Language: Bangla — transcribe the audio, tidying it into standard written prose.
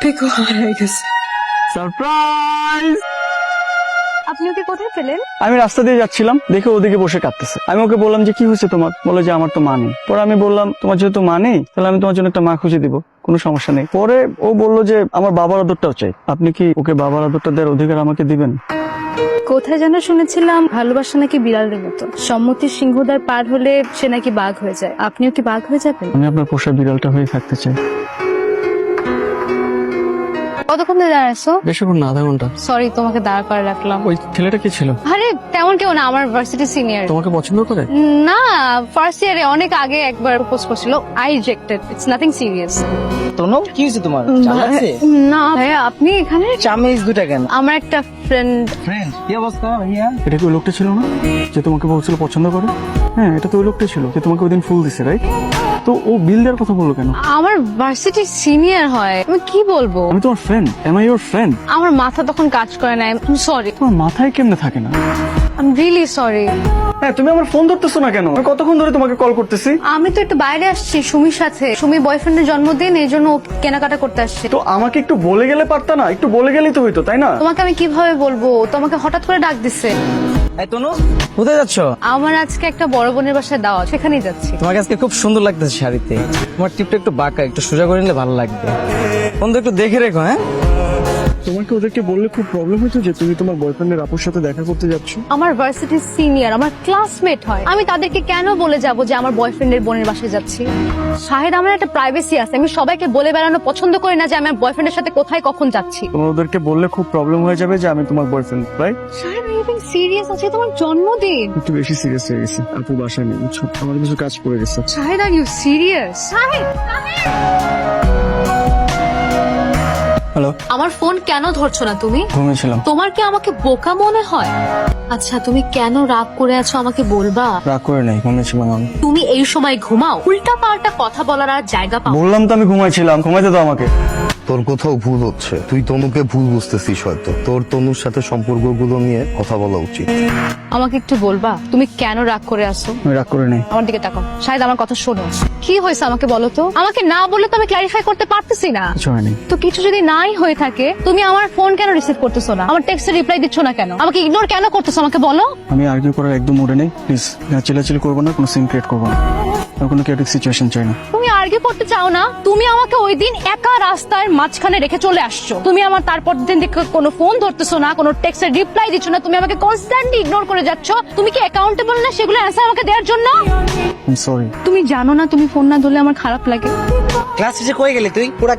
পিকু হারিয়ে গেছে। সারপ্রাইজ! আপনি ওকে কোথায় পেলেন? আমি রাস্তা দিয়ে যাচ্ছিলাম, দেখে ওদিকে বসে কাঁদতেছে। আমি ওকে বললাম যে কি হয়েছে তোমার, বলে যে আমার তো মা নেই। পরে আমি বললাম তোমার যেহেতু মা নেই তাহলে আমি তোমার জন্য একটা মা খুঁজে দিব, কোনো সমস্যা নেই। পরে ও বললো যে আমার বাবার আদরটাও চাই। আপনি কি ওকে বাবার আদরটা দেওয়ার অধিকার আমাকে দিবেন? কোথায় যেন শুনেছিলাম ভালোবাসা নাকি বিড়ালের মতো, সম্মতির সিংহদ্বার পার হলে সে নাকি বাঘ হয়ে যায়। আপনিও কি বাঘ হয়ে যাবেন? আমি আপনার পোষা বিড়ালটা হয়ে থাকতে চাই। কতক্ষণ ধরে দাঁড়াচ্ছো? বেশিক্ষণ না, আধা ঘন্টা। সরি তোমাকে দাঁড় করে রাখলাম। ওই ছেলেটা কি ছিল? আরে তেমন কেউ না, আমার ভার্সিটি সিনিয়র। তোমাকে পছন্দ করে? না, ফার্স্ট ইয়ারে অনেক আগে একবার প্রপোজ করছিল, I rejected. It's nothing serious. তোনো কি হয়েছে তোমার? চালাচ্ছে? না ভাইয়া, আপনি এখানে? চামেজ দুটা কেন? আমার একটা ফ্রেন্ড। ফ্রেন্ড কি অবস্থা ভাইয়া? এটা কি ওই লোকটা ছিল না যে তোমাকে বলছিল পছন্দ করে? হ্যাঁ, এটা তো ওই লোকটা ছিল যে তোমাকে ওইদিন ফুল দিছে, রাইট? তো ও বিল দেওয়ার কথা বললো কেন? আমার ভার্সিটি সিনিয়র হয়, আমি কি বলবো? আমি তোমার friend, am I your friend? আমার মাথা তখন কাজ করে না। সরি, তোমার মাথায় কেমনে থাকে না? I am really sorry. হ্যাঁ, তুমি আমার ফোন ধরতেছো না কেন? আমি কতক্ষণ ধরে তোমাকে কল করতেছি। আমি তো একটু বাইরে আসছি সুমির সাথে, সুমি বয়ফ্রেন্ডের জন্মদিন, এই জন্য ও কেনাকাটা করতে আসছে। তো আমাকে একটু বলে গেলে পারতা না? একটু বলে গেলেই তো হইতো, তাই না? তোমাকে আমি কিভাবে বলবো? তোমাকে হঠাৎ করে ডাক দিচ্ছে। এই তোনো কোথায় যাচ্ছ? আমার আজকে একটা বড় বোনের বাসায় দাওয়াত, সেখানেই যাচ্ছি। তোমাকে আজকে খুব সুন্দর লাগতেছে শাড়িতে। তোমার টিপটা একটু বাঁকা, একটু সোজা করে নিলে ভালো লাগবে। বন্ধু একটু দেখে রেখো। হ্যাঁ, তোমাকে ওদেরকে বললে খুব প্রবলেম হতো যে তুমি তোমার বয়ফ্রেন্ডের আপুর সাথে দেখা করতে যাচ্ছ। আমার ভার্সিটির সিনিয়র, আমার ক্লাসমেট হয়, আমি তাদেরকে কেন বলে যাব যে আমার বয়ফ্রেন্ডের বোনের বাসায় যাচ্ছি? শাহেদ, আমার একটা প্রাইভেসি আছে, আমি সবাইকে বলে বেড়ানো পছন্দ করি না যে আমি আমার বয়ফ্রেন্ডের সাথে কোথায় কখন যাচ্ছি। তোমার ওদেরকে বললে খুব প্রবলেম হয়ে যাবে যে আমি তোমার বয়ফ্রেন্ড, রাইট? শাহেদ, আমি সিরিয়াস আছি, তোমার জন্মদিন। একটু বেশি সিরিয়াস হয়ে গেছে। আপু বাসায় নেই, বুঝছো? আমার কিছু কাজ পড়ে গেছে। Shahed, are you serious? Shahed, hello, আমার ফোন কেন ধরছো না তুমি? ঘুমিয়েছিলাম। তোমার কি আমাকে বোকা মনে হয়? আচ্ছা, তুমি কেন রাগ করে আছো আমাকে বলবা? রাগ করে নাই, ঘুমিয়েছিলাম আমি। তুমি এই সময় ঘুমাও? উল্টা পাল্টা কথা বলার আর জায়গা পাও? বললাম তো আমি ঘুমাইছিলাম, ঘুমাইতে দাও আমাকে। তোর কোথাও ভুল হচ্ছে, তুই তনুকে ভুল বুঝতেছিস হয়তো। তোর তনুর সাথে সম্পর্কগুলো নিয়ে কথা বলা উচিত। আমাকে একটু বলবা তুমি কেন রাগ করে আছো? আমি রাগ করে নাই। আমার দিকে তাকাও, শায়দ আমার কথা শোনো। কি হয়েছে আমাকে বলো তো? আমাকে না বললে তো আমি ক্লারিফাই করতে পারতেছি না। কিছু হয়নি। তো কিছু যদি নাই হয়ে থাকে, তুমি আমার ফোন কেন রিসিভ করতেছো না? আমার টেক্সটে রিপ্লাই দিচ্ছ না কেন? আমাকে ইগনোর কেন করতেছো আমাকে বলো। আমি আর্গুই করার একদম মুডে নেই, প্লিজ। চিল্লাচিল্লি করবো না, কোনো সিন ক্রিয়েট করবো না। আমি কোনো কেয়াটিক সিচুয়েশন চাই না। তুমি আর্গিউ করতে চাও না? তুমি আমাকে ওই দিন একা রাস্তার মাঝখানে রেখে চলে আসছো। তুমি আমার তারপর দিন দেখে কোনো ফোন ধরতেছো না, কোনো টেক্সটের রিপ্লাই দিচ্ছ না, তুমি আমাকে কনস্ট্যান্টলি ইগনোর করে যাচ্ছ। তুমি কি অ্যাকাউন্টেবল না সেগুলো অ্যান্সার আমাকে দেওয়ার জন্য? সরি। তুমি জানো না তুমি ফোন না ধরলে আমার খারাপ লাগে। ক্লাস শেষে কই গেলি তুই? পুরা